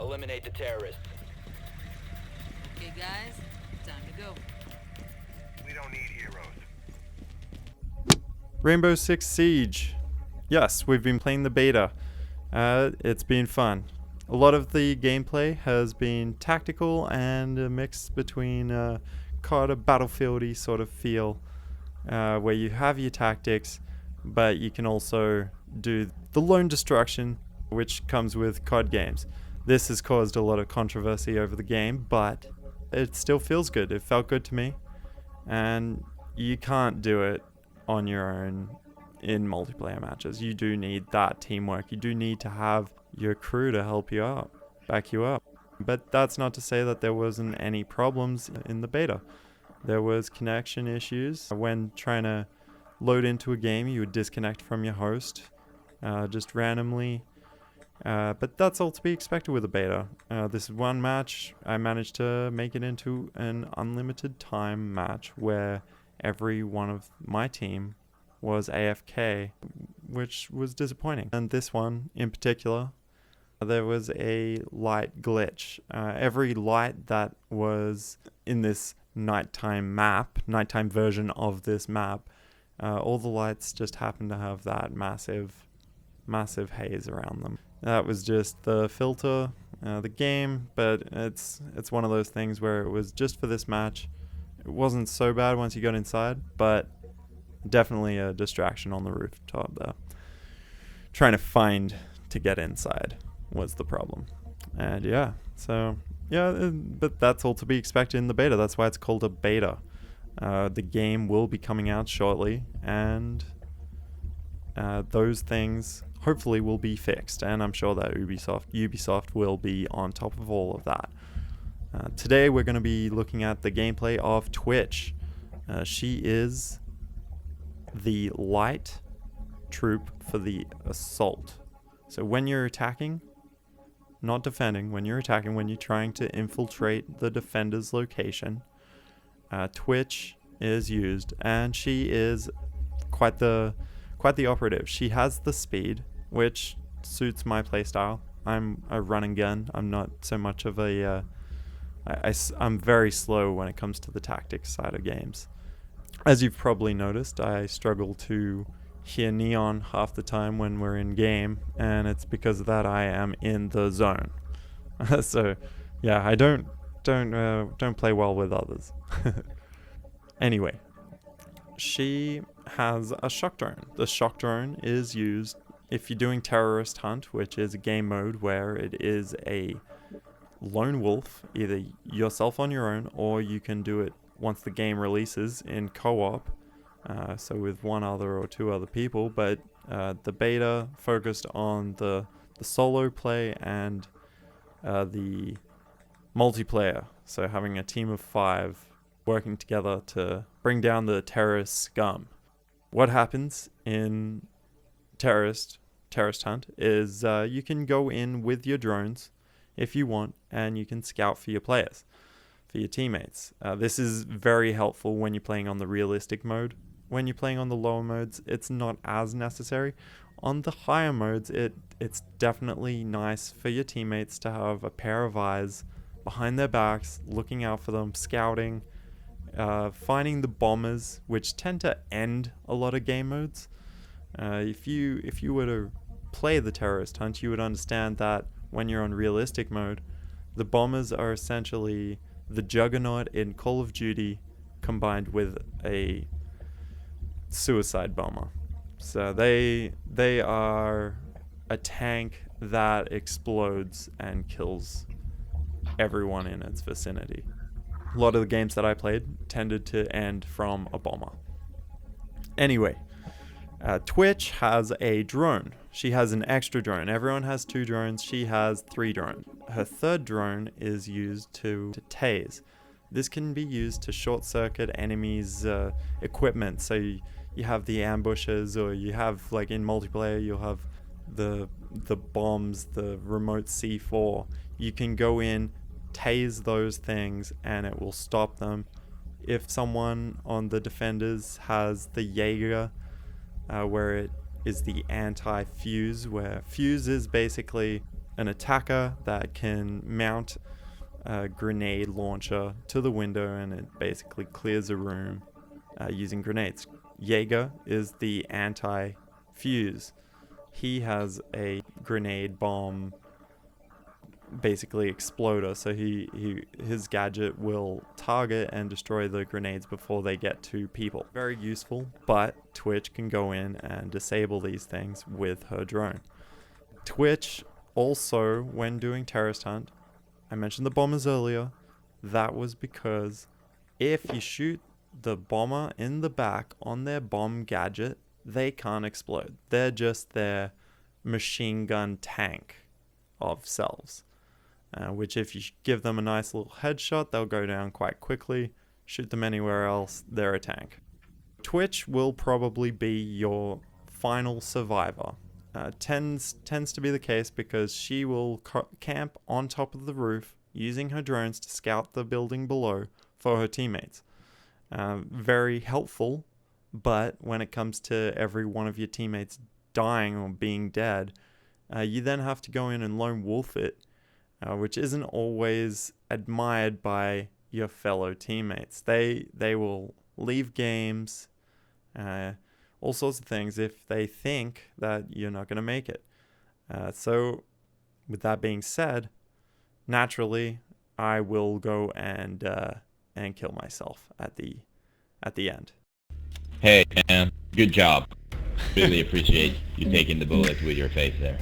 Eliminate the terrorists. Okay, guys, time to go. We don't need heroes. Rainbow Six Siege. Yes, we've been playing the beta. It's been fun. A lot of the gameplay has been tactical and a mix between kind of battlefieldy sort of feel, where you have your tactics, but you can also do the lone destruction, which comes with COD games. This has caused a lot of controversy over the game, but it still feels good. It felt good to me, and you can't do it on your own in multiplayer matches. You do need that teamwork. You do need to have your crew to help you out, back you up. But that's not to say that there wasn't any problems in the beta. There was connection issues. When trying to load into a game, you would disconnect from your host just randomly. But that's all to be expected with a beta. This one match, I managed to make it into an unlimited time match where every one of my team was AFK, which was disappointing. And this one in particular, there was a light glitch. Every light that was in this nighttime version of this map, all the lights just happened to have that massive haze around them. That was just the filter, the game, but it's one of those things where it was just for this match. It wasn't so bad once you got inside, but definitely a distraction on the rooftop there. Trying to find to get inside was the problem. And but that's all to be expected in the beta. That's why it's called a beta. The game will be coming out shortly, and those things hopefully will be fixed, and I'm sure that Ubisoft will be on top of all of that. Today we're going to be looking at the gameplay of Twitch. She is the light troop for the assault. So when you're attacking, not defending, when you're attacking, when you're trying to infiltrate the defender's location, Twitch is used, and she is quite the operative. She has the speed, which suits my playstyle. I'm a run and gun. I'm not so much of a I'm very slow when it comes to the tactics side of games. As you've probably noticed, I struggle to hear Neon half the time when we're in game, and it's because of that I am in the zone. So, yeah, I don't play well with others. Anyway, she has a shock drone. The shock drone is used if you're doing terrorist hunt, which is a game mode where it is a lone wolf, either yourself on your own, or you can do it once the game releases in co-op, so with one other or two other people. But the beta focused on the solo play and the multiplayer, so having a team of 5 working together to bring down the terrorist scum. What happens in terrorist hunt is you can go in with your drones if you want, and you can scout for your players, for your teammates. This is very helpful when you're playing on the realistic mode. When you're playing on the lower modes, it's not as necessary. On the higher modes, it's definitely nice for your teammates to have a pair of eyes behind their backs, looking out for them, scouting, finding the bombers, which tend to end a lot of game modes. If you were to play the terrorist hunt, you would understand that when you're on realistic mode, the bombers are essentially the Juggernaut in Call of Duty combined with a suicide bomber. So they are a tank that explodes and kills everyone in its vicinity. A lot of the games that I played tended to end from a bomber. Anyway, Twitch has a drone. She has an extra drone. Everyone has 2 drones. She has 3 drones. Her third drone is used to tase. This can be used to short circuit enemies' equipment. So you have the ambushes, or you have, like in multiplayer, you'll have the bombs, the remote C4. You can go in, tase those things, and it will stop them. If someone on the defenders has the Jaeger, where it is the anti-fuse, where fuse is basically an attacker that can mount a grenade launcher to the window, and it basically clears a room using grenades. Jaeger is the anti-fuse. He has a grenade bomb, basically exploder, so his gadget will target and destroy the grenades before they get to people. Very useful, but Twitch can go in and disable these things with her drone. Twitch also, when doing terrorist hunt, I mentioned the bombers earlier, that was because if you shoot the bomber in the back on their bomb gadget, they can't explode. They're just their machine gun tank of selves. Which if you give them a nice little headshot, they'll go down quite quickly. Shoot them anywhere else, they're a tank. Twitch will probably be your final survivor. Tends to be the case because she will camp on top of the roof using her drones to scout the building below for her teammates. Very helpful, but when it comes to every one of your teammates dying or being dead, you then have to go in and lone wolf it, which isn't always admired by your fellow teammates. They will leave games, all sorts of things if they think that you're not going to make it. So with that being said, naturally, I will go and kill myself at the end. Hey, man. Good job. Really appreciate you taking the bullet with your face there.